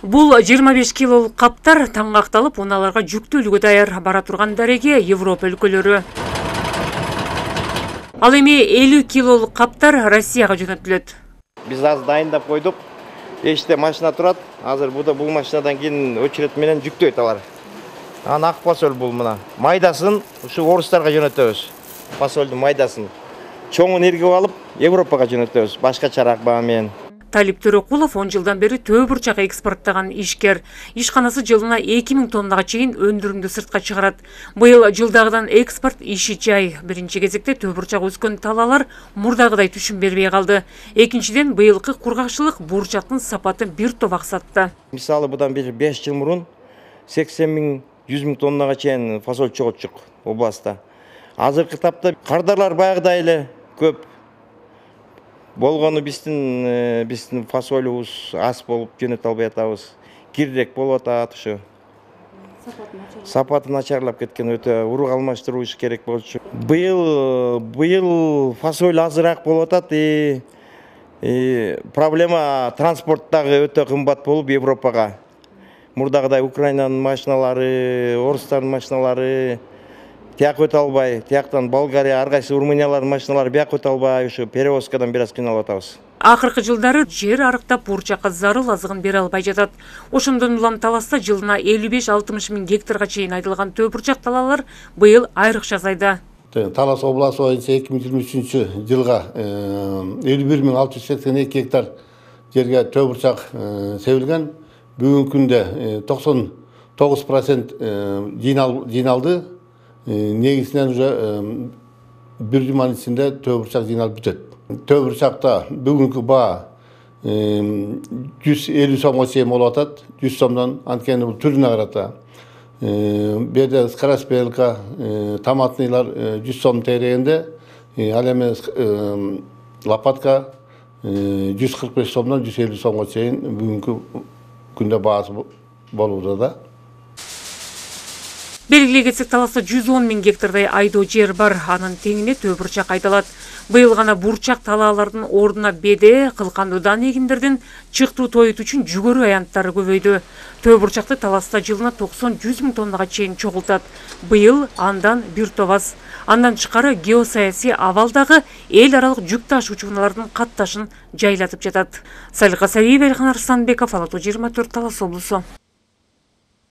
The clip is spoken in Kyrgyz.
Бул 25 килолук каптар таңгакталып, унааларга жүктөлүүгө даяр бара турган дареге Европа өлкөлөрү. Ал эми 50 килолук каптар Россияга жөнөтүлөт. Биз азыр дайындап койдук. Эште машина турат. Азыр бул машинадан кийин очеред менен жүктөйт алар. Ак фасоль бул мына. Майдасын ушу орустарга жөнөтөбүз. Фасолдун майдасын. Чоңун эргип алып, Европага жөнөтөбүз. Башка чарак баа менен. Талип Төрөкулов 10 жылдан бери төбүрчак экспорттаган ишкер. Ишканасы жылына 2000 тоннага чейин өндүрүмдү сыртка чыгарат. Быйыл жылдагыдан экспорт иши жай. Биринчи кезекте төбүрчак өскөн талаалар мурдагыдай түшүм бербей калды. Экинчиден быйылкы кургакчылык бурчактын сапатын бир топ аксатты. Мисалы будан бир 5 жыл мурун 80 000, 100 000 тоннага чейин фасоль чоготчук областта. Азыркы тапта кардарлар баягыдай эле көп. Болгону биздин фасолубуз аз болуп жөнөтө албай атабыз. Кирдек болуп атат ушу. Сапаты начарлап кеткен, өтө урук алмаштыруу иш керек болчу. Быйыл фасоль азыраак болуп атат. Проблема транспорттагы өтө кымбат болуп Европага. Мурдагыдай Украинанын машиналары, орустардын машиналары тияк өтө албай, тияктан Болгария, ар кайсы Румыниялардын машиналары бияк өтө албай, ушу перевозкадан бир аз кыйналып атабыз. Акыркы жылдары жер арыктап бурчакка зарыл азыгын бере албай жатат. Ошондон улам таласта жылына 55-60 миң гектарга чейин айдылган төбүрчак талаалар быйыл айрыкча азайды. Талас обласы боюнча 2023 жылга 51.682 гектар жерге төбүрчак себилген. Бүгүнкү күндө 99% жыйналды. Негизинен уже бир жуманын ичинде төбүрчак жыйналып бүтөт. Төбүрчакта бүгүнкү баа 150 сомго чейин болуп атат. 100 сомдон анткени бул түрүнө карата. Берде скороспелка, томатныйлар 100 сом тегерегинде, ал эми лопатка 145 сомдон 150 сомго чейин бүгүнкү күндө баасы болууда да. Белгилей кетсек, таласта 110 миң гектардай айдоо жер бар, анын теңине төбүрчак айдалат. Быйыл гана бурчак талаалардын ордуна беде, кылкандуудан эгиндердин чыктуу тоют үчүн жүгөрү аянттары көбөйдү. Төбүрчакты таласта жылына 90-100 миң тоннага чейин чогултат. Быйыл андан бир топ аз. Андан тышкары геосаясий абалдагы эл аралык жүк ташуучу унаалардын катташын жайлатып жатат. Салика Сариева, Элхан Арсланбеков, Ала 24, Талас облусу.